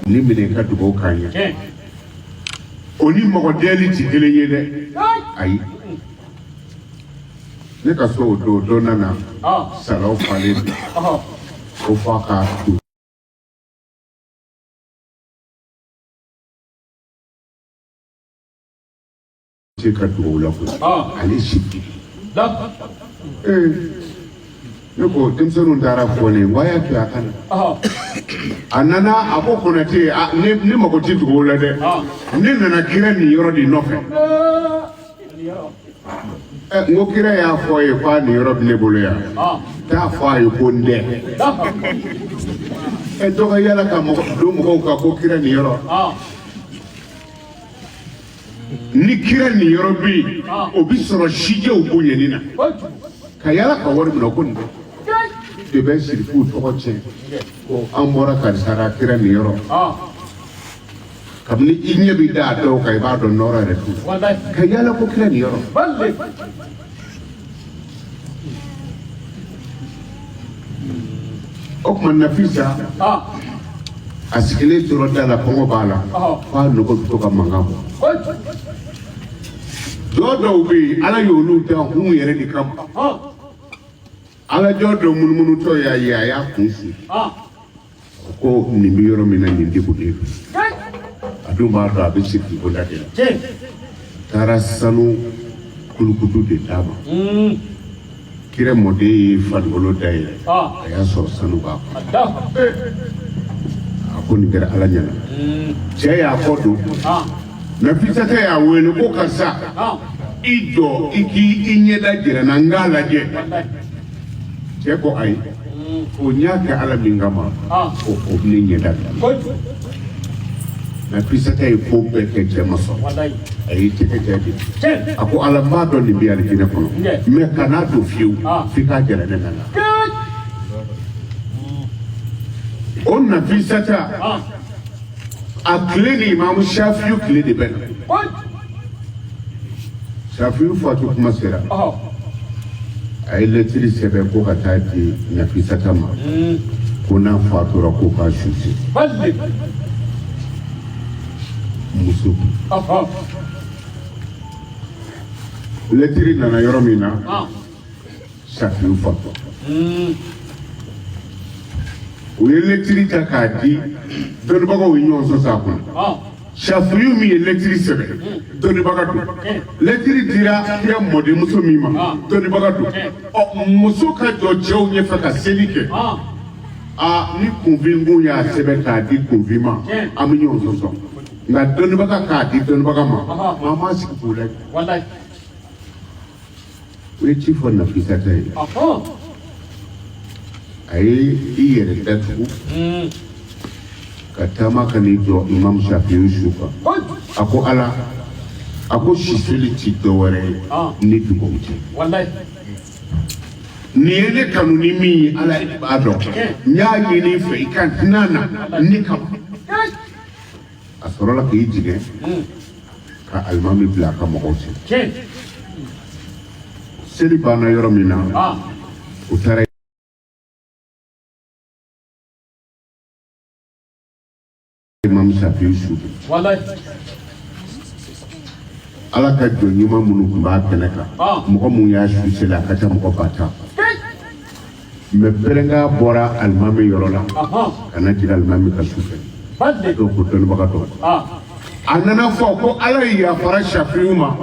ni minɛ ka dugawu k'an ye o ni mɔgɔ dɛli ti kelen ye dɛ ayi ne ka so o don dɔ nana salaw falen ko f'a ka to se ka dugawu la ko ale si ne ko denmisɛnninw taara fɔ ne n ko a y'a to a kana a nana a ko Konate ne mago tɛ dugawu la dɛ ne nana kira nin yɔrɔ de nɔfɛ n ko kira y'a fɔ a ye ko a nin yɔrɔ bɛ ne bolo yan t'a fɔ a ye ko n dɛ dɔ ka yala ka don mɔgɔw kan ko kira nin yɔrɔ ni kira nin yɔrɔ bɛ yen o bɛ sɔrɔ sijɛw bonyani na ka yala ka wari minɛ ko nin dɛ de bɛ siri k'u tɔgɔ tiɲɛ ko an bɔra karisa ka kira nin yɔrɔ kabini i ɲɛ bɛ da a dɔw kan i b'a dɔn nɔrɔ yɛrɛ t'u ka yala ko kira nin yɔrɔ o tuma Nafisa a sigilen tora da la kɔngɔ b'a la f'a nɔgɔ bɛ to ka mankan bɔ jɔ dɔw bɛ yen Ala y'olu da hun yɛrɛ de kama Ala jɔ dɔ munumunu y'a ye a y'a kun si ko nin bɛ yɔrɔ min na nin degun de don a dun b'a dɔn a bɛ sigi ko da de la taara sanu kulukutu de d'a ma kira mɔden ye farikolo dayɛlɛ a y'a sɔrɔ sanu b'a kɔnɔ a ko nin kɛra Ala ɲɛna cɛ y'a fɔ don Nafisata y'a wele ko karisa i jɔ i k'i ɲɛda jira n na n k'a lajɛ cɛ ko ayi o n y'a kɛ Ala min kama o ne ɲɛda Nafisata ye ko bɛɛ kɛ cɛ ma sɔn a y'i tɛgɛ jɛ de a ko Ala n b'a dɔn nin bɛ alijinɛ kɔnɔ mais kana don fiyewu f'i k'a jira ne nana o Nafisata a tile ni Imamu Shafiu tile de bɛ na Shafiu fatu kuma sera a ye lɛtiri sɛbɛn ko ka taa di Nafisata ma ko n'a fatura ko k'a susi muso lɛtiri nana yɔrɔ min na Shafiu fatu u ye lɛtiri ta k'a di dɔnnibagaw ye ɲɔgɔn sɔsɔ a kɔnɔ Shafiu min ye lɛtiri sɛbɛn dɔnnibaga don lɛtiri dira kira mɔdenmuso min ma dɔnnibaga don muso ka jɔ cɛw ɲɛfɛ ka seli kɛ ni kunfin kun y'a sɛbɛn k'a di kunfin ma an bɛ ɲɔgɔn sɔsɔ nka dɔnnibaga k'a di dɔnnibaga ma an m'a sigi k'u lajɛ o ye ci fɔ Nafisata ye a ye i yɛrɛ datugu ka taama ka n'i jɔ Imamu Shafiu su kan a ko Ala a ko sisoli ti dɔwɛrɛ ye ni dugawu tɛ nin ye ne kanu ni min ye Ala b'a dɔn n y'a ɲini i fɛ i ka hinɛ na ne kama a sɔrɔla k'i jigin ka alimami bila a ka mɔgɔw cɛ seli banna yɔrɔ min na u taara Imamu Shafiu su Ala ka jɔn ɲuman minnu tun b'a kɛnɛ kan mɔgɔ mun y'a su seli a ka ca mɔgɔ 1000 mais pɛrɛnkan bɔra alimami yɔrɔ la ka na jira alimami ka su fɛ dɔw ko dɔnnibaga dɔ a nana fɔ ko Ala ye yafara Shafiu ma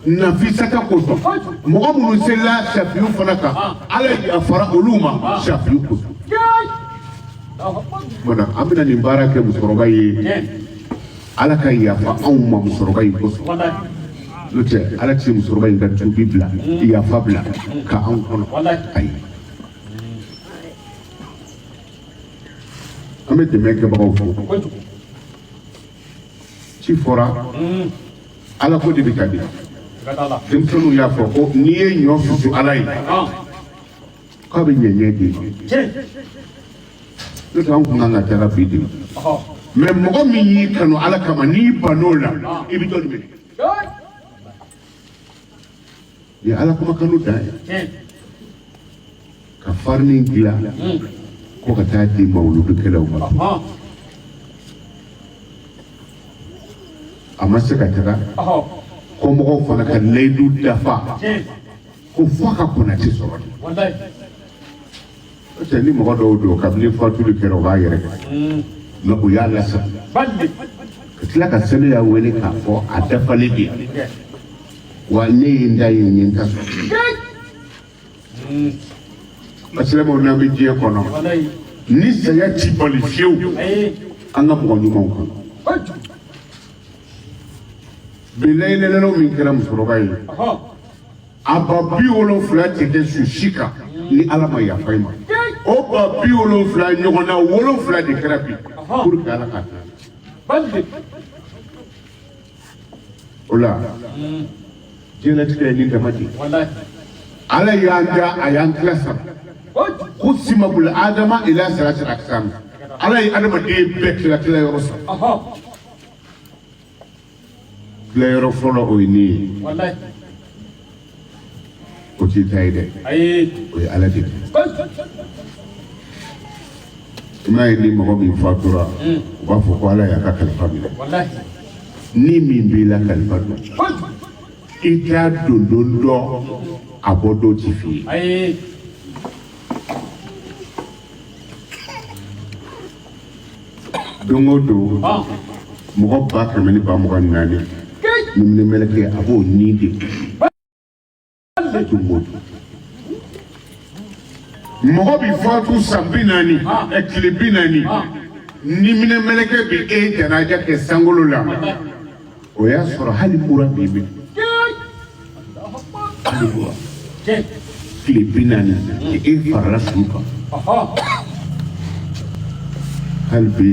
Nafisata kosɔn mɔgɔ minnu selila Shafiu fana kan Ala ye yafara olu ma Shafiu kosɔn mana an bɛna nin baara kɛ musokɔrɔba ye Ala ka yafa anw ma musokɔrɔba in kosɔn n'o tɛ Ala tɛ musokɔrɔba in ka tubi bila yafa bila ka anw kɔnɔ ayi an bɛ dɛmɛ kɛbagaw fo ci fɔra Ala ko de bɛ ka di denmisɛnninw y'a fɔ ko n'i ye ɲɔ susu Ala ye k'a bɛ ɲɛɲɛ di n'o tɛ an kun kan ka taga bi de mais mɔgɔ min y'i kanu Ala kama n'i ban'o la i bɛ dɔ de minɛ ye Ala kuma kanu dan ye ka farini dilan ko ka taa di mawuludukɛlaw ma ama se ka taga ko mɔgɔw fana ka layidu dafa ko fo ka Konate sɔrɔ de ni mɔgɔ dɔw don kabini fatuli kɛra o b'a yɛrɛ mɛ o y'a lasa ka tila ka sɛnɛ y'a wele k'a fɔ a dafalen de wa ne ye n da ye n ye n ka so silamɛw n'an bɛ diɲɛ kɔnɔ ni saya ti bali fiyewu an ka mɔgɔ ɲumanw kɔnɔ bi layɛlɛlaw min kɛra musokɔrɔba ye a ba 70 tɛ kɛ su si kan ni Ala ma yafa i ma o ba 70 ɲɔgɔnna 7 de kɛra bi pour que Ala ka taa o la diɲɛlatigɛ ye nin dama de Ala y'an da a y'an tila saba قسم بالآدم إلى 3 أقسام على آدم دي بيت لا تلا يرسل لا يرفض أويني والله كتير تايد أي على دي ما يني مغبي فاتورا وافق على يا كالفاميلا والله ni min bila kalfado ita dondondo abodo tifi ai dongo do mɔgɔ 124 ni meleke a b'o ni de mɔgɔ bi fatu san 40 tile 40 ni minɛ meleke bi janaja kɛ sangolo la o y'a sɔrɔ hali mura bi bi tile 40 farala su kan hali bi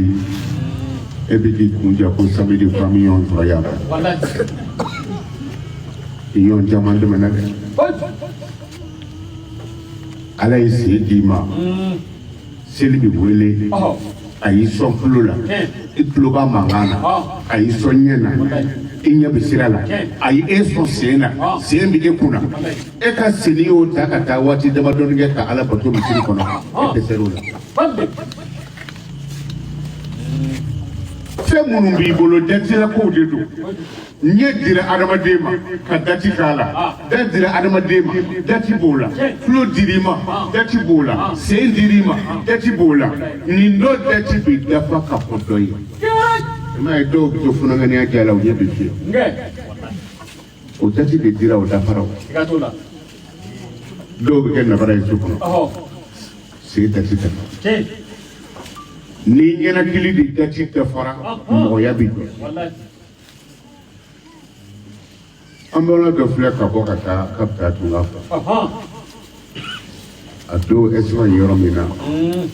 e bɛ k'i kunja ko samedi famille incroyable ɲɔgɔn caman tɛmɛna dɛ Ala ye se d'i ma seli bɛ wele a y'i sɔn tulo la i tulo b'a mankan na a y'i sɔn ɲɛ na i ɲɛ bɛ sira la a ye e sɔn sen na sen bɛ e kunna e ka seli y'o ta ka taa waati damadɔni kɛ ka Ala bato misiri kɔnɔ e dɛsɛr'o la fɛn minnu b'i bolo dɛsɛlakow de don ɲɛ dira adamaden ma ka dati k'a la da dira adamaden ma dati b'o la tulo dir'i ma dati b'o la sen dir'i ma dati b'o la nin dɔ dati bɛ dafa ka fɔ dɔ ye i m'a ye dɔw bɛ to funanganiya kɛ la o ɲɛ bɛ fiyɛ o dati de dira o dafara o dɔw bɛ kɛ nabara ye so kɔnɔ sen dati dafa ni ɲɛnakili de dati dafara mɔgɔya bɛ jɔ an bɛ dɔ filɛ ka bɔ ka taa ka bɛ taa tunga fɛ a don ɛsima yɔrɔ min na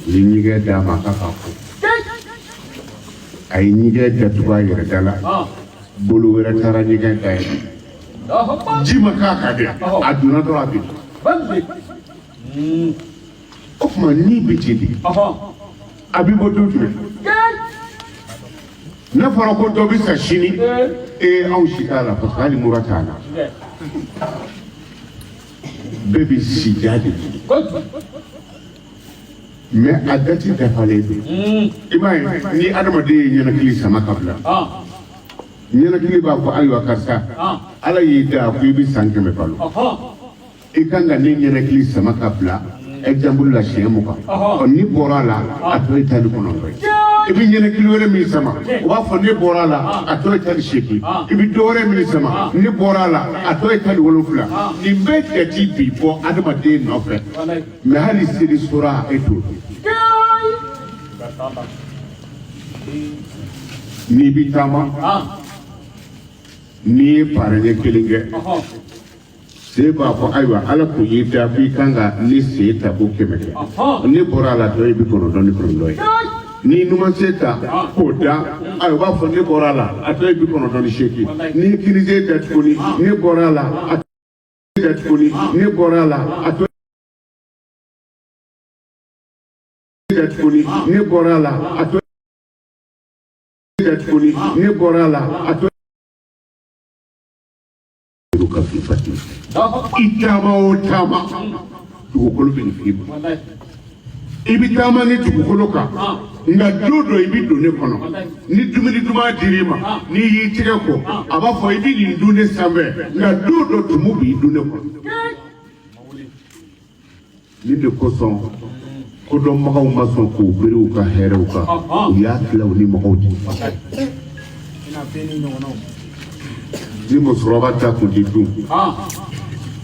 ni ɲɛgɛ d'a ma k'a ka ko a ye ɲɛgɛ datugu a yɛrɛ da la bolo wɛrɛ taara ɲɛgɛ da ye ji ma k'a kan dɛ a donna dɔrɔn a bɛ o tuma ni bɛ ten de a bɛ bɔ don jumɛn n'a fɔra ko dɔ bɛ sa sini anw si t'a la parce que hali mura t'a la bɛɛ bɛ si diya de mais a dati dafalen don i m'a ye ni adamaden ye ɲɛnakili sama ka bila ɲɛnakili b'a fɔ ayiwa karisa Ala y'i da ko i bɛ san 100 balo i kan ka ne ɲɛnakili sama ka bila exemple la siɲɛ 20 ni bɔra la a tɔ ye 19 ye i bɛ ɲɛnakili wɛrɛ min sama o b'a fɔ ne bɔra la a tɔ ye 18 i bɛ dɔ wɛrɛ min sama ne bɔra la a tɔ ye 17 nin bɛɛ jate bi bɔ adamaden nɔfɛ mais hali seli sora e t'o dɔn n'i bɛ taama n'i ye paranɲɛ 1 kɛ se b'a fɔ ayiwa Ala ko y'i da ko i kan ka ne sen ta ko 100 kɛ ne bɔra la dɔ i bɛ 99 ye ni numanse ta k'o da ayiwa b'a fɔ ne bɔra la a tɔ i bɛ 98 ni kirise da tuguni ne bɔra la a tɔ da tuguni ne bɔra la a tɔ da tuguni ne bɔra la a tɔ da tuguni ne bɔra la a tɔ ka fifati i taama o taama dugukolo bɛ nin f'i ma i ibitama ni dugukoloka nga dodo ibido ne kono ni dumini duma dirima ni yitige ko aba fo ibidi ndune sambe nga dodo tumubi dune ko ni de koson ko do magaw mason ko biru ka herew ka ya tlaw ni magawji ina peni no ni mo sroba ta ko ditu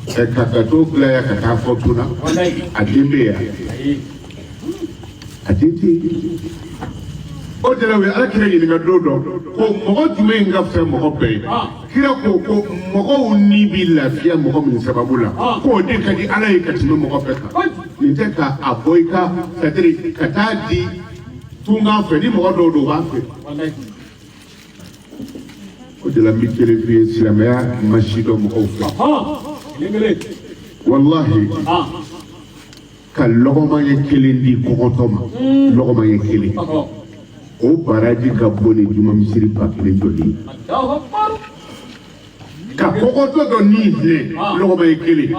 e kakato kla ya kata fortuna adimbe ya aditi o de la we ala kire ni nga dodo ko mo jume nga fe mo be kira ko mo ni bi la fiya mo min sababula ko de kadi ala yikati mo be ka ni te ka aboika kadri katadi tunga fe ni mo dodo ba fe o de la mi kire fi islamia mashido mo fe wallahi ka logoma ye kelendi kokotoma logoma ye kele o baraji ka boni juma misiri pakile joli ka kokoto do ni le logoma ye kele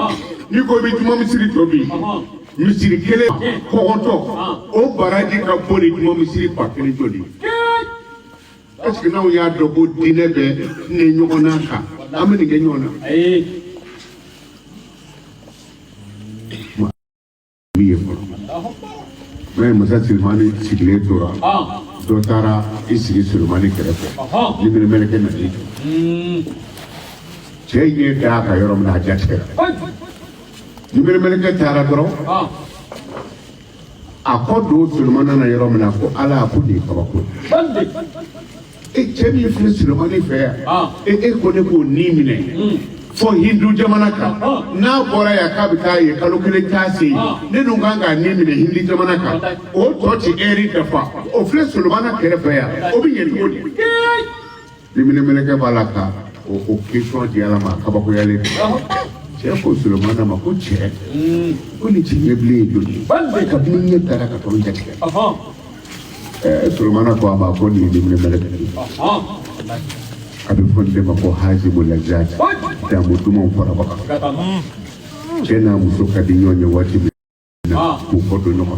ni ko bi juma misiri tobi misiri kele kokoto o baraji ka boni juma misiri pakile joli est-ce que now ya dogo dinebe ne nyona ka ameni ke nyona mais Moussa Silmani sigle tora do tara isigi Silmani kerefe ni min meleke na ni cheye da ka yorom na jatte ni min meleke tara doro akodo Silmani na yorom na ko ala ko di ko ko e chemi fi Silmani fe e ko ne ko ni mine fo hindu jamana ka na bora ya kabita ye kalokele tasi ne nunganga ni mine hindi jamana ka o toti eri dafa o fle Sulmana kerefe ya o bi yeri odi ni mine meleke balaka o kisho di ala ma kabako yale che ko Sulmana ma ko che ko ni chi yeble jodi bande ka ni ye tara ka to jake Sulmana ko aba ko ni mine meleke abi fonde mako haji mulajati da mutuma mfara baka tena musoka di nyonyo wati na kufodo nyoma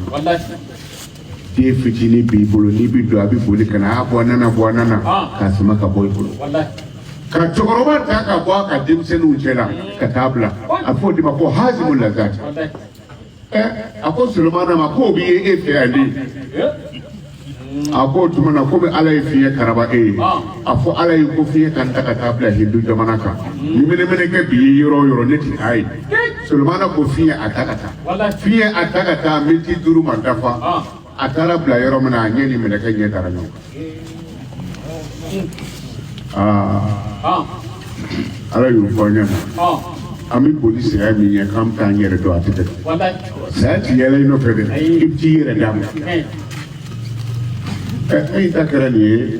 die fitini bi bolo ni bi do abi boli kana abwana kasima ka boy bolo ka chokoroba ta ka bwa ka dimsenu chela ka tabla afodi mako haji mulajati ako Sulmana mako bi efe ali ako tumana ko be ala fiye karaba afo ala ko fiye kan ta tabla hindu jamana ka ni mene ke bi yoro neti ai Sulmana ko fiye atakata miti duru mandafa atara bla yoro mana nyeni mene ke nyetara nyo ala yu fonya ami police ya mi ye kam ta nyere do atete sa ti yele no febe ibti yere dam ay takara ni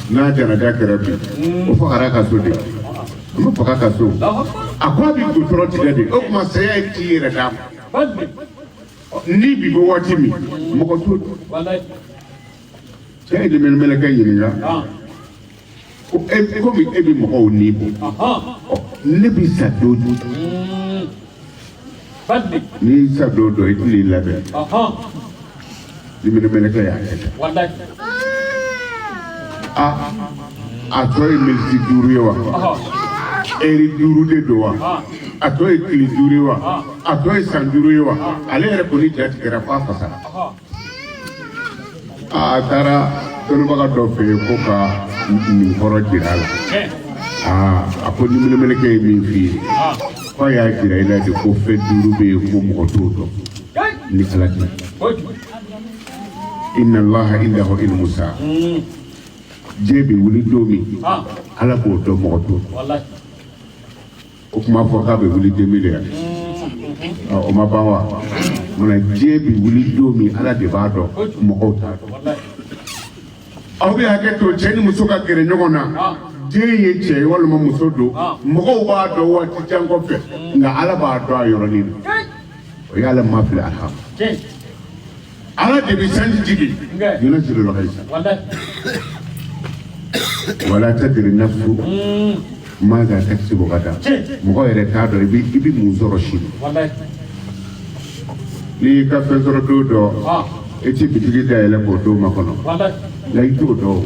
na jana takara bi o fakara ka so de mo fakaka so akwa bi ko troti de o kuma se ya ti yere dam ni bi bo wati mi mo ko to sai de men mele kay ni ga ko ko mi e bi mo ko ni bo ne bi sa do ni sa do itli labe ni min meleke ya wallahi atoy milti duriwa eri durude dowa atoy kili duriwa atoy sanduriwa ale re ko ni jati kera fa fasa tara tonu baga do fe ko ka ni horo dirala ako ni min meleke mi fi ko ya dira ila de ko fe durube ko mo to ni salati inna allaha indahu ilmu saa jebi wuli domi ala ko do mo to wallahi o kuma fo ka be wuli demile o ma bawa mona jebi wuli domi ala de ba do mo ko ta wallahi aw bi hake to cheni musoka gere nyogona je ye che wala mo musodo mo ko ba do wati jango fe nga ala ba do ayoro ni o yalla ma fi alham ala de bi sanji jigi yunasiru al-ghayth wala tadri nafsu maga taksibu gada mo yere ta do bi muzoro shi ni ka fɛn sɔrɔ don dɔ e ti bitigi dayɛlɛ k'o don makɔnɔ nka i t'o dɔn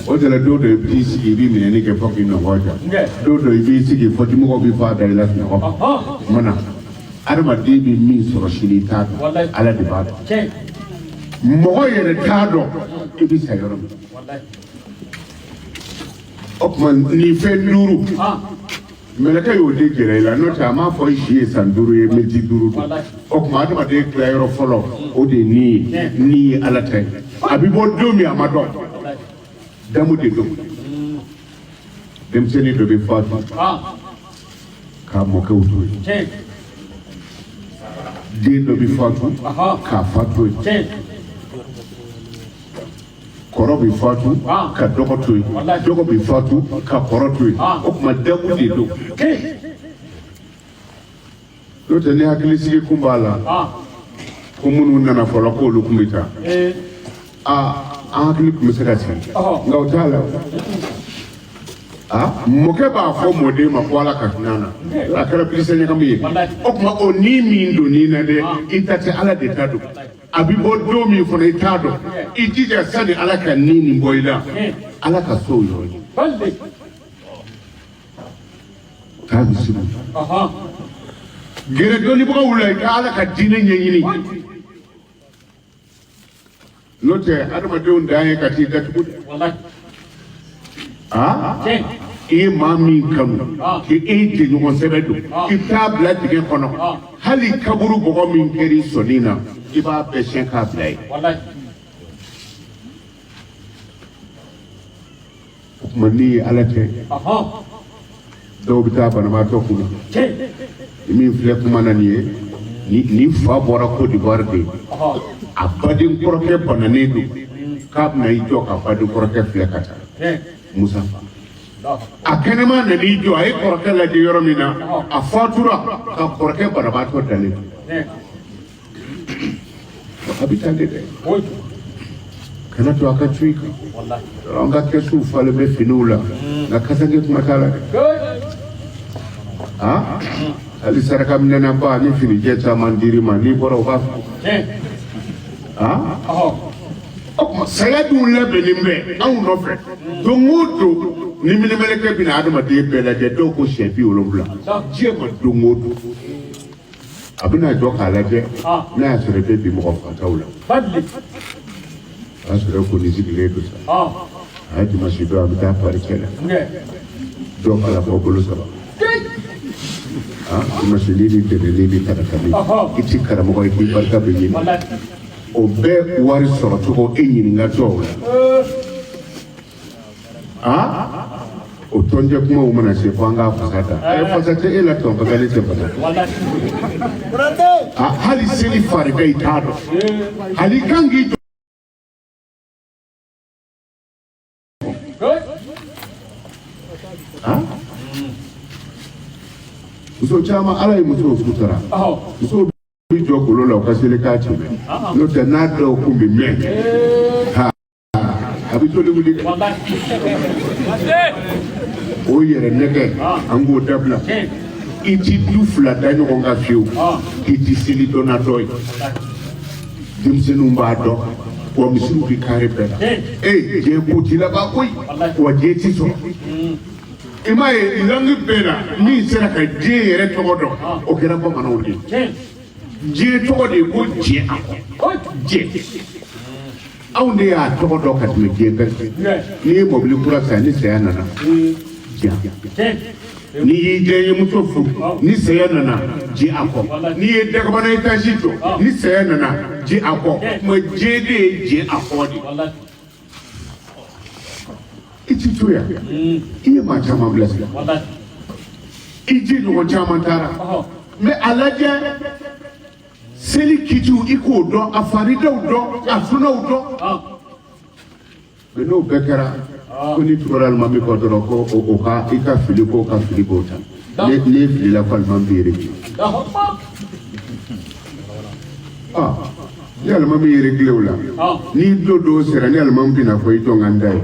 o de la don dɔ i b'i sigi i b'i minɛni kɛ fɔ k'i nɔgɔ ja don dɔ i b'i sigi fɔ dimɔgɔw b'i fɔ a da i la sunɔgɔ mana adamaden bɛ min sɔrɔ sini i t'a dɔn ala de b'a dɔn mɔgɔ yɛrɛ t'a dɔn i bɛ sa yɔrɔ min o tuma nin fɛn duuru mɛlɛkɛ y'o de gɛrɛ i la n'o tɛ a m'a fɔ i si ye san 5 ye miniti 5 don o tuma adamaden tilayɔrɔ fɔlɔ o de ye nin ye nin ye ala ta ye a bɛ bɔ don min a ma dɔn damu de don denmisɛnnin dɔ bɛ fatu k'a mɔkɛw to yen den dɔ bɛ fatu k'a fa to yen kɔrɔ bɛ fatu ka dɔgɔ to yen dɔgɔ bɛ fatu ka kɔrɔ to yen o tuma damu de don n'o tɛ ni hakilisigi kun b'a la ko minnu nana fɔlɔ k'olu kun bɛ taa an hakili tun bɛ se ka sigi nka o t'a la mɔkɛ b'a fɔ mɔden ma ko ala ka hinɛ na a kɛra bilisi ɲagamu ye o tuma o ni min don nin na dɛ i ta tɛ ala de ta don a bɛ bɔ don min fana i t'a dɔn i jija sani ala ka nin bɔ i la ala ka so yɔrɔ ye k'a bɛ sigi gɛrɛ dɔnnibagaw la i ka ala ka diinɛ ɲɛɲini n'o tɛ adamadenw dan ye ka t'i datugu i ye maa min kanu k'e jɛɲɔgɔn sɛbɛ don i t'a bila dingɛ kɔnɔ hali kaburu bɔgɔ min kɛr'i sɔnni na i b'a bɛɛ siɲɛ k'a bila ye o tuma n'i ye ala tɛ dɔw bɛ taa banabaatɔ kunna min filɛ kuma na nin ye ni fa bɔra Côte d'Ivoire de a baden kɔrɔkɛ bananen don k'a bɛna i jɔ ka baden kɔrɔkɛ filɛ ka taa Musa a kɛnɛma nan'i jɔ a ye kɔrɔkɛ lajɛ yɔrɔ min na a fatura ka kɔrɔkɛ banabaatɔ dalen a bɛ taa de dɛ kana to a ka to i kan an ka kɛsuw falen bɛ finiw la nka kasange kuma t'a la dɛ hali saraka minɛnaba ni finijɛ caman dir'i ma n'i bɔra o b'a fɔ saya dun labɛnnen bɛ anw nɔfɛ don o don ni minimɛlɛkɛ bɛna adamaden bɛɛ lajɛ dɔw ko siɲɛ 70 diɲɛ ma don o don a bɛna jɔ k'a lajɛ n'a y'a sɔrɔ i bɛ bi mɔgɔ fataw la o y'a sɔrɔ ko ni sigilen don sa a ye dimanche don a bɛ taa pari kɛlɛ dɔw kala fɔ bolo 3 dimanche n'i ni dɛmɛ n'i ni karakari i ti karamɔgɔ ye k'i barika bɛ ɲini o bɛɛ wari sɔrɔ cogo e ɲininkatɔ la o tɔnjɛ kumaw mana se fo an k'a fasa ta fasa tɛ e la tɔn bagalen tɛ fasa hali seli farida i t'a dɔn hali kan k'i jɔ muso caman ala ye musow sutura musow bi jɔ golo la u ka seli k'a tɛmɛ n'o tɛ n'a dɔw kun bɛ mɛn a bɛ toli wuli o yɛrɛ nɛgɛ an k'o dabila i ti du 2 da ɲɔgɔn kan fiyewu i ti seli dɔnna dɔ ye denmisɛnninw b'a dɔn wa misiw bɛ kari bɛɛ la diɲɛ ko t'i la ba koyi wa diɲɛ ti sɔrɔ i m'a ye langi bɛɛ la min sera ka diɲɛ yɛrɛ tɔgɔ dɔn o kɛra bamananw de ye diɲɛ tɔgɔ de ye ko diɲɛ diɲɛ anw de y'a tɔgɔ dɔn ka tɛmɛ diɲɛ bɛɛ n'i ye mɔbili kura san ni saya nana diɲɛ n'i y'i denmuso furu ni saya nana ji a kɔ n'i ye dagabana etazi jɔ ni saya nana ji a kɔ tuma diɲɛ de ye ji a kɔ de i ti to yan i ye maa caman bilasira i ji ɲɔgɔn caman taara mɛ a lajɛ seli kitiw i k'o dɔn a faridaw dɔn a funɛw dɔn mɛ n'o bɛɛ kɛra ko ni tugura alimami kɔ dɔrɔn ko o ka i ka fili k'o ka fili k'o ta ne filila ko alimami bɛ yɛrɛ bi ni alimami yɛrɛ gilew la ni don dɔw sera ni alimami bɛna fɔ i jɔn ka n da ye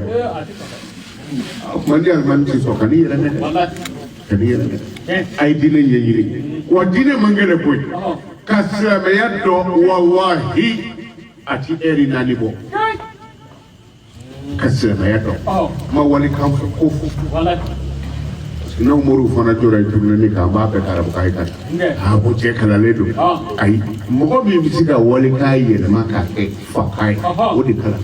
o tuma ni alimami ti sɔn ka n'i yɛrɛ minɛ ka n'i yɛrɛ minɛ a ye diinɛ ɲɛɲini wa diinɛ man gɛlɛn koyi ka silamɛya dɔn wallahi a ti eri naani bɔ ka silamɛya dɔn ma wali kan fɔ ko fɔ n'aw moriw fana jɔra yen tuguni ni k'an b'a bɛɛ ka arabukan ye kan ko cɛ kalalen don ayi mɔgɔ min bɛ se ka wali k'a yɛlɛma k'a kɛ fakan ye o de kalan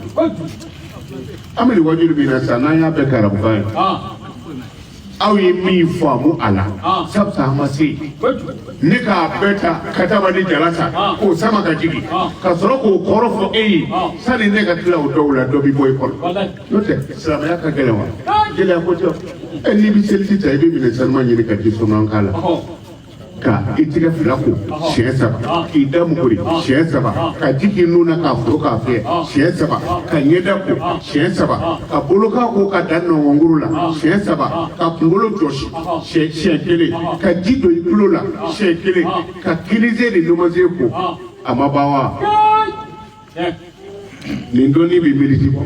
an bɛ nin wajibi min na sisan n'an y'a bɛɛ kɛ arabukan ye aw ye min faamu a la sabu sa an ma se ne k'a bɛɛ ta ka taama ni jala ta k'o sama ka jigin ka sɔrɔ k'o kɔrɔ fɔ e ye sani ne ka tila o dɔw la dɔ bɛ bɔ i kɔrɔ n'o tɛ silamɛya ka gɛlɛn wa gɛlɛya ko tɛ n'i bɛ seliji ta i bɛ minɛ sanuman ɲini ka ji sɔngɔn k'a la ka i tigɛ fila ko siɲɛ saba k'i da muguri siɲɛ saba ka ji k'i nun na k'a foro k'a fiyɛ siɲɛ saba ka ɲɛda ko siɲɛ saba ka bolokan ko ka da nɔngɔnkuru la siɲɛ saba ka kunkolo jɔsi siɲɛ kelen ka ji don i tulo la siɲɛ kelen ka kilize ni numanze ko a ma ban wa nin dɔnni bɛ militi bɔ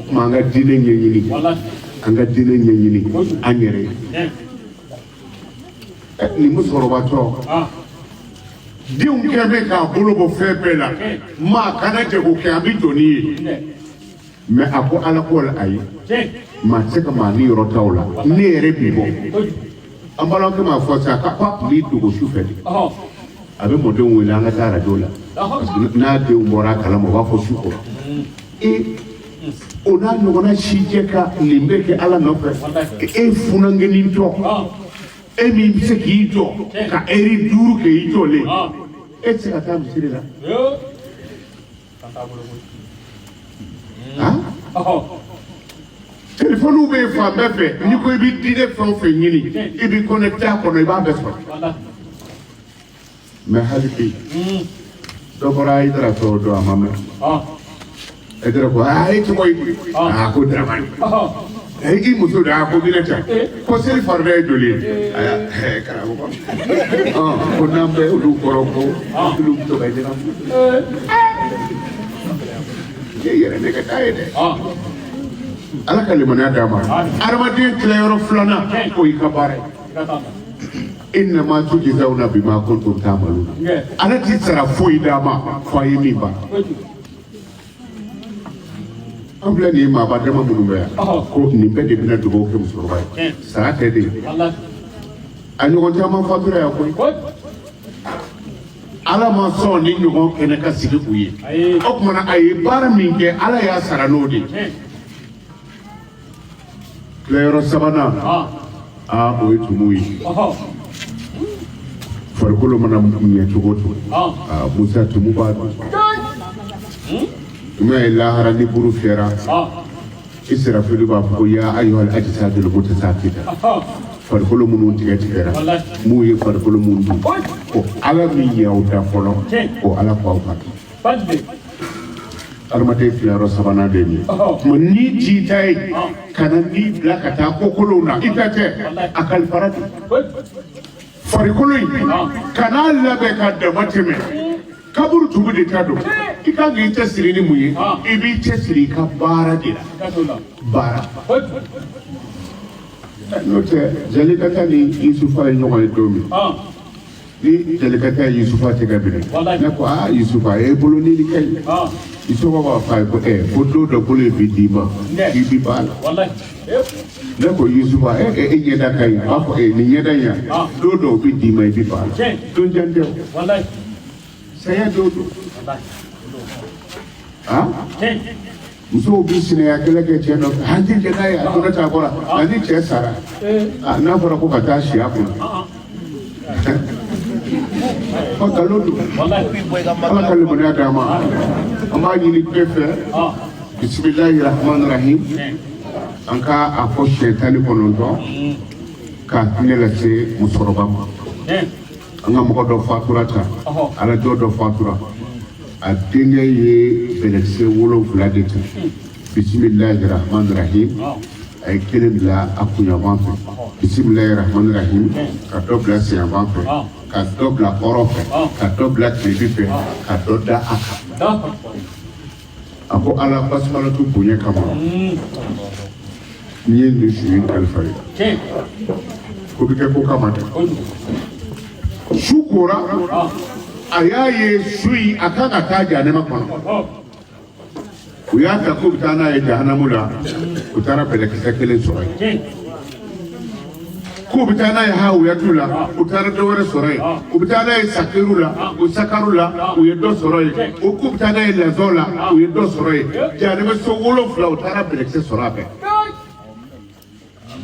kuma an ka diinɛ ɲɛɲini an ka diinɛ ɲɛɲini an yɛrɛ ye nin musokɔrɔbatɔ denw kɛn bɛ k'a bolo bɔ fɛn bɛɛ la maa kana jago kɛ an bɛ jɔ n'i ye mɛ a ko ala ko la ayi maa tɛ se ka maa ni yɔrɔ t'aw la ne yɛrɛ b'i bɔ an balimakɛ m'a fɔ sisan k'a tun b'i dogo su fɛ de a bɛ mɔdenw wele an ka taa arajo la parce que n'a denw bɔra a kalama u b'a fɔ su kɔrɔ o n'a ɲɔgɔnna si jɛ ka nin bɛ kɛ ala nɔfɛ e funankenin tɔ e min bɛ se k'i jɔ ka eri 5 kɛ i jɔlen e tɛ se ka taa misiri la telefɔniw bɛ yen fan bɛɛ fɛ n'i ko i bɛ diinɛ fɛn o fɛn ɲini i b'i connecté a kɔnɔ i b'a bɛɛ sɔrɔ mɛ hali bi dɔ bɔra Hayidara fɛ o don a ma mɛn Hayidara ko e tɔgɔ ye ko Daramani i muso de ko Binɛta ko seli farida ye joli ye karamɔgɔ ko n'an bɛ olu kɔrɔ ko olu bɛ to ka ɲɛnabɔ e yɛrɛ ne ka taa ye dɛ ala ka limaniya d'a ma adamaden tilayɔrɔ filanan o y'i ka baara ye innama tujzawna bima kuntum ta'maluna ala t'i sara foyi d'a ma fo a ye min baara an filɛ nin ye maaba dama minnu bɛ yan ko nin bɛɛ de bɛna dugawu kɛ musokɔrɔba ye sara tɛ de a ɲɔgɔn caman fatura yan koyi ala ma sɔn ni ɲɔgɔn kɛnɛ ka sigi u ye o kumana a ye baara min kɛ ala y'a sara n'o de tilayɔrɔ sabanan o ye tumu ye farikolo mana ɲɛ cogo o cogo musa tumu b'a dɔn tumu ye lahara ni buru fiyɛra Israfili b'a fɔ ko ya ayyuhal ajsadul mutasaqita farikolo minnu tigɛra mun ye farikolo minnu dun ko ala min y'aw da fɔlɔ ko ala k'aw ka adamaden tilayɔrɔ sabanan de ye tuma ni t'i ta ye ka na n'i bila ka taa kokolonw na i ta tɛ a kalifara de farikolo in kan'a labɛn ka dama tɛmɛ kaburu tugu de ta don i kan k'i cɛsiri ni mun ye i b'i cɛsiri i ka baara de la baara n'o tɛ Jalikata ni Yusufa ye ɲɔgɔn ye don min ni Jalikata ye Yusufa tɛgɛ minɛ ne ko Yusufa e bolo ni kɛ ɲi Yusufa b'a fɔ a ye ko ko don dɔ bolo in bɛ d'i ma k'i bi baara ne ko Yusufa e ɲɛda ka ɲi a b'a fɔ nin ɲɛda in yan don dɔw bɛ d'i ma i bi baara don jan tɛ o saya don don musow bɛ sinaya kɛlɛ kɛ cɛ nɔfɛ an tɛ kɛ n'a ye a donna t'a kɔrɔ nka ni cɛ sara n'a fɔra ko ka taa si a kɔnɔ ko nkalon don ala ka limaniya d'an ma an b'a ɲini bɛɛ fɛ bisimilahi rahmani rahim an ka a fɔ siɲɛ 19 ka hinɛ lase musokɔrɔba ma an ka mɔgɔ dɔ fatura ta ala dɔ dɔ fatura a denkɛ ye bɛlɛkisɛ 7 de ta bisimilahi rahmani rahim a ye 1 bila a kunyanfan fɛ bisimilahi rahmani rahim ka dɔ bila senyanfan fɛ ka dɔ bila kɔrɔ fɛ ka dɔ bila tilebi fɛ ka dɔ da a kan a ko ala basimalatu bonya kama n'i ye nin su in kalifa ye ko bi kɛ ko kama dɛ su kora a y'a ye su in a kan ka taa jahanama kɔnɔ u y'a ta k'u bɛ taa n'a ye jahanamu la u taara bɛlɛkisɛ kelen sɔrɔ yen k'u bɛ taa n'a ye hawiyatu la u taara dɔ wɛrɛ sɔrɔ yen u bɛ taa n'a ye sakiru la u sakaru la u ye dɔ sɔrɔ yen o k'u bɛ taa n'a ye lazɔ la u ye dɔ sɔrɔ yen jahanama so 7 u taara bɛlɛkisɛ sɔrɔ a bɛɛ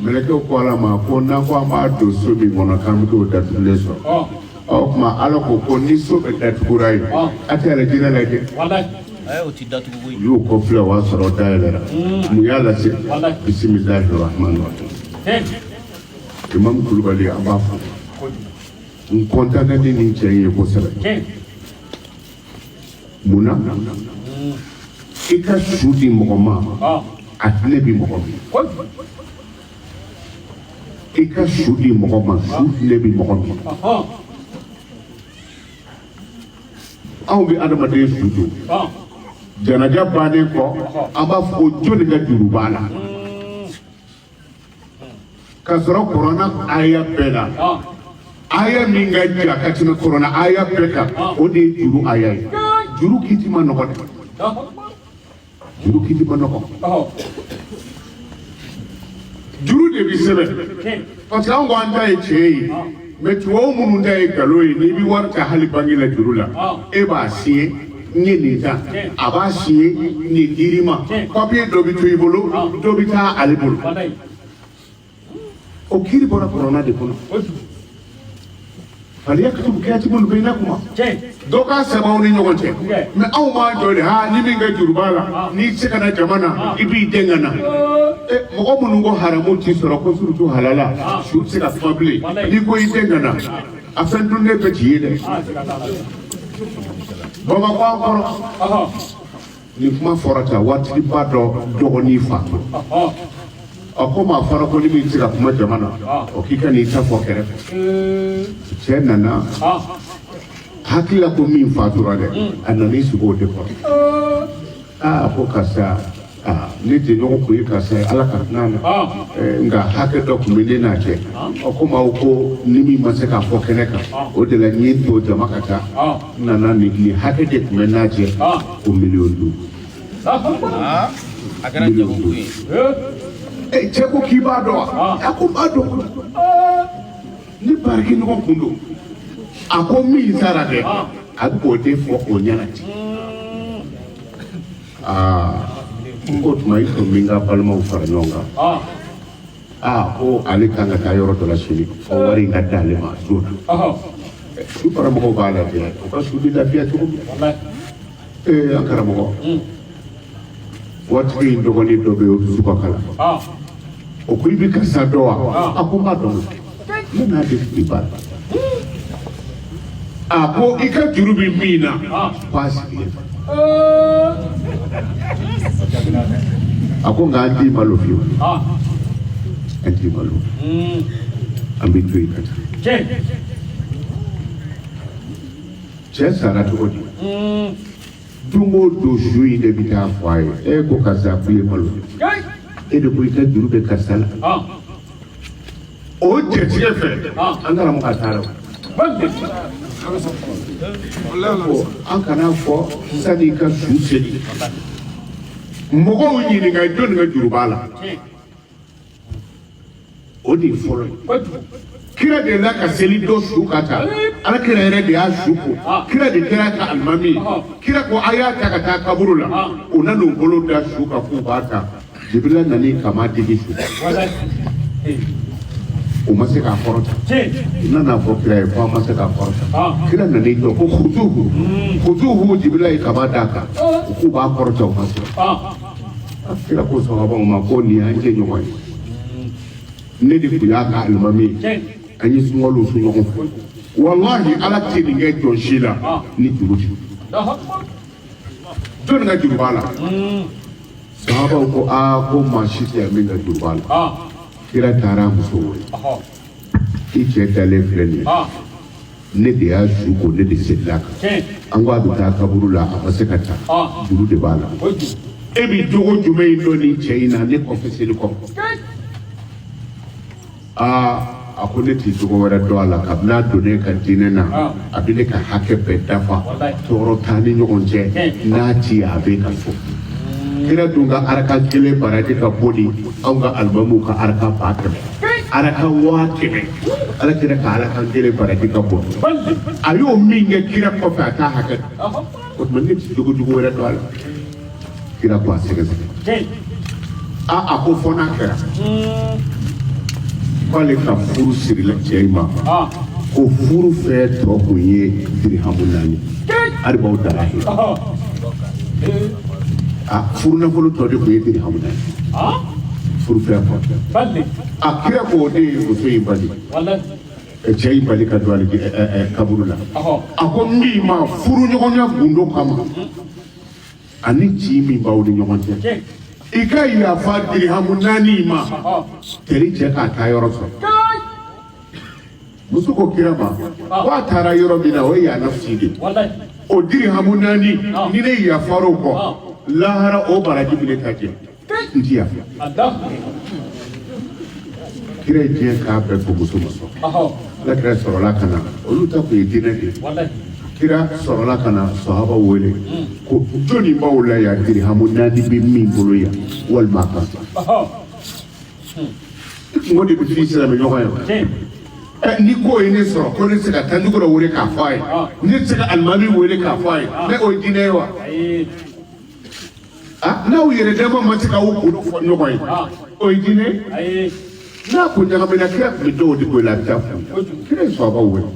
mɛlɛkɛw ko Ala ma ko n'an ko an b'a don so min kɔnɔ k'an bɛ t'o datugulen sɔrɔ o tuma Ala ko ni so bɛ datugura yen a tɛ alijinɛ lajɛ u y'o kɔfilɛ o b'a sɔrɔ dayɛlɛra mun y'a lase bisimilahi rahmani rahim Imam Kulubali an b'a fɔ n kɔntanna ni nin cɛ in ye kosɛbɛ munna i ka su di mɔgɔ ma a hinɛ bi mɔgɔ min i ka su di mɔgɔ ma su hinɛ bi mɔgɔ min anw bɛ adamaden su don janaja bannen kɔ an b'a fɔ ko jɔnni ka juru b'a la k'a sɔrɔ kɔrɔna aya bɛɛ la aya min ka jan ka tɛmɛ kɔrɔna aya bɛɛ kan o de ye juru aya ye juru kiti ma nɔgɔ dɛ juru kiti ma nɔgɔ juru de bi sɛbɛn parce que anw ko an ta ye tiɲɛ ye mais tubabu minnu ta ye nkalon ye n'i bɛ wari ta hali banque la juru la e b'a signé n ye nin ta a b'a signé nin dir'i ma papier dɔ bɛ to i bolo dɔ bɛ taa ale bolo o kiiri bɔra kɔrɔna de kɔnɔ faliyaktubu katibun baynakuma dɔ k'a sɛbɛn aw ni ɲɔgɔn cɛ mais anw b'a jɔ de ni min ka juru b'a la n'i tɛ se ka na jama na i b'i den ka na mɔgɔ minnu ko haramu t'i sɔrɔ ko surtout halala su tɛ se ka kuma bilen n'i ko i den ka na a fɛn dunnen bɛ k'i ye dɛ Bamakɔ an kɔrɔ nin kuma fɔra tan waatiba dɔ dɔgɔnin fatura a ko maa fɔra ko ni min tɛ se ka kuma jama na o k'i ka n'i ta fɔ kɛrɛfɛ cɛ nana hakilila ko min fatura dɛ a nan'i sigi o de kɔrɔ a ko karisa ne tɛ ɲɔgɔn kun ye karisa ye Ala ka hinɛ na nka hakɛ dɔ tun bɛ ne n'a cɛ ko maaw ko ni min ma se k'a fɔ kɛnɛ kan o de la n ye to jama ka taa n nana nin hakɛ de tun bɛ n'a cɛ ko 1,5 million cɛ ko k'i b'a dɔn wa a ko n b'a dɔn ni baarakɛɲɔgɔn kun don a ko min sara dɛ a bɛ k'o de fɔ o ɲɛna ten n ko tuma i tun bɛ n ka balimaw fara ɲɔgɔn kan ko ale kan ka taa yɔrɔ dɔ la sini fɔ wari in ka d'ale ma don na su karamɔgɔw b'a lajɛ o ka su bɛ lafiya cogo min an karamɔgɔ waatigi in dɔgɔnin dɔ bɛ yen o dusu ka kalan o ko i bɛ karisa dɔn wa a ko n b'a dɔn ne n'a de tun bɛ baara a ko i ka juru bɛ min na k'a sigilen a ko nka an t'i malo fiyewu an t'i malo an bɛ to yen ka taa cɛ sara cogo di don o don su in de bɛ taa fɔ a ye ko karisa k'i ye malo e de ko i ka juru bɛ karisa la o jɛtigɛ fɛ an karamɔgɔ ka taa la an kana fɔ sani ka su seli mɔgɔw ɲininka jɔnni ka juru b'a la o de ye fɔlɔ ye kira de la ka seli dɔ su ka taa ala kira yɛrɛ de y'a su ko kira de kɛra ka alimami ye kira ko a y'a ta ka taa kaburu la o nan'u bolo da su kan k'u b'a ta jibirila nan'i kama digi su o ma se k'a kɔrɔta i nana fɔ kira ye ko a ma se k'a kɔrɔta kira nan'i jɔ ko khuduhu jibirila ye kama d'a kan o k'u b'a kɔrɔta o ma se kira ko sahabaw ma ko nin y'an cɛ ɲɔgɔn ye ne de tun y'a ka alimami ye an ye sunkalo su ɲɔgɔn fɛ wallahi ala tɛ nin kɛ jɔn si la ni juru tɛ jɔnni ka juru b'a la sahabaw ko ko maa si tɛ yan min ka juru b'a la kira taara muso wele i cɛ dalen filɛ nin ye ne de y'a su ko ne de selila kan an ko a bɛ taa kaburu la a ma se ka taa juru de b'a la e bɛ jogo jumɛn in dɔn nin cɛ in na ne kɔfɛ seli kɔfɛ a ko ne ti jogo wɛrɛ dɔn a la kabini a donnen ka diinɛ na a bɛ ne ka hakɛ bɛɛ dafa tɔɔrɔ t'an ni ɲɔgɔn cɛ n'a ci a bɛ ka so kira dun ka araka kelen baraji ka bɔ ni anw ka alimamuw ka araka 100 araka 1000 ala kira ka araka kelen baraji ka bɔ a y'o min kɛ kira kɔfɛ a t'a hakɛ o tuma ne ti jogo wɛrɛ dɔn a la kira ko a sɛgɛsɛgɛ a ko fɔ n'a kɛra k'ale ka furu sirila cɛ in ma ko furu fɛn tɔ kun ye dirihamu 4 hali b'aw dara he furu nafolo tɔ de kun ye dirihamu 4 furu fɛn fɔ a kira ko o de ye muso in bali cɛ in bali ka don ale kaburu la a ko min ma furu ɲɔgɔnya gundo kama ani ci min b'aw ni ɲɔgɔn cɛ i ka yafa dirihamu 4 ma teri cɛ k'a taa yɔrɔ sɔrɔ muso ko kira ma ko a taara yɔrɔ min na o ye a nafsi de o dirihamu 4 ni ne yafar'o kɔ lahara o baraji bɛ ne ta jɛ n ti yafa kira ye diɲɛ k'a bɛɛ fɔ muso ma sɔn ala kira sɔrɔla ka na olu ta kun ye diinɛ de ye kira sɔrɔla ka na sahaba wele ko jɔnni b'aw la yan dirihamu 4 bɛ min bolo yan walima a ka n ko de bɛ f'i silamɛ ɲɔgɔn ye ni ko ye ne sɔrɔ ko ne se ka tanjugu dɔ wele k'a fɔ a ye ne se ka alimami wele k'a fɔ a ye ne o ye diinɛ ye wa n'aw yɛrɛ dama ma se k'aw ko fɔ ɲɔgɔn ye o ye diinɛ ye n'a ko ɲagamina kira tun bɛ dɔw de ko la a bɛ taa fo kira ye sahaba wele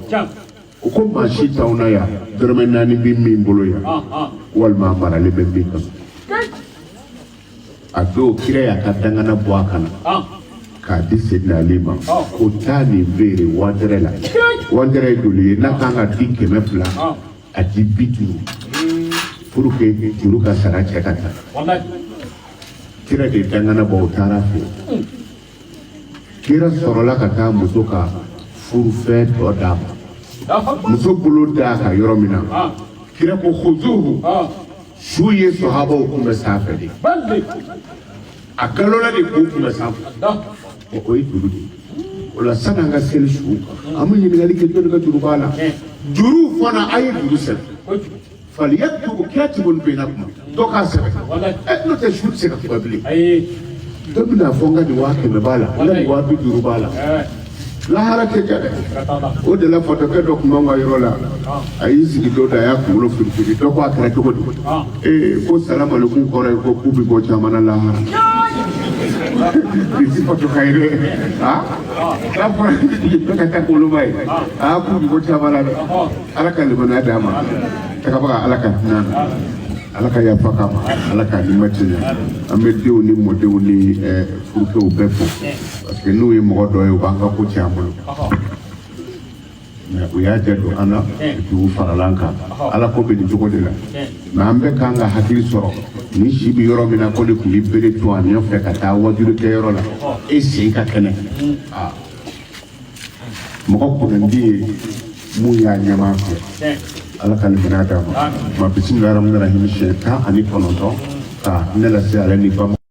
o ko maa si t'anw na yan dɔrɔmɛ 4 bɛ min bolo yan walima a maralen bɛ min ka so a don kira y'a ka dangana bɔ a kan na k'a di Seydina Ali ma o taa nin feere wandɛrɛ la wandɛrɛ ye joli ye n'a kan ka di 200 a di 50 pour que juru ka sara cɛ ka taa kira de dangana bɔ o taara fɛ kira sɔrɔla ka taa muso ka furufɛn tɔ d'a ma muso bolo d'a kan yɔrɔ min na kira ko khuzuhu su ye sahabaw kunbɛ sanfɛ de a galola de k'u kunbɛ sanfɛ o ye juru de o la sanni an ka seli su an bɛ ɲininkali kɛ jɔnni ka juru b'a la juru fana a ye juru sɛbɛn faliyaktubu katibun bainakum dɔ k'a sɛbɛn n'o tɛ su tɛ se ka kuma bilen dɔ bɛna fɔ n ka nin 100 b'a la n ka nin 50 b'a la lahara tɛ ja dɛ o de la fatɔkɛ dɔ tun b'anw ka yɔrɔ la a y'i sigi dɔ da a y'a kunkolo firifiri dɔ ko a kɛra cogo di ko salamalekun kɔrɔ ye ko k'u bɛ bɔ caman na lahara bisi fatɔka ye dɛ n'a fɔra bɛɛ ka taa kunkoloba ye k'u bɛ bɔ caman na dɛ ala ka limaniya d'a ma tagabaga ala ka hinɛ na ala ka yafa k'a ma ala k'a ni matiɲɛ an bɛ denw ni mɔdenw ni furukɛw bɛɛ fo parce que n'u ye mɔgɔ dɔ ye u b'an ka ko tiɲɛ an bolo mais u y'a jɛ don an na u farala an kan ala ko bɛ nin cogo de la mais an bɛɛ kan ka hakili sɔrɔ ni si bɛ yɔrɔ min na ko de tun bɛ bere to a ɲɛfɛ ka taa wajulu kɛ yɔrɔ la e sen ka kɛnɛ mɔgɔ kunnandi ye mun y'a ɲɛmaa fɛ ala ka limaniya d'a ma bisimila rahmanir rahim siɲɛ 19 ka ne lase ale ni ba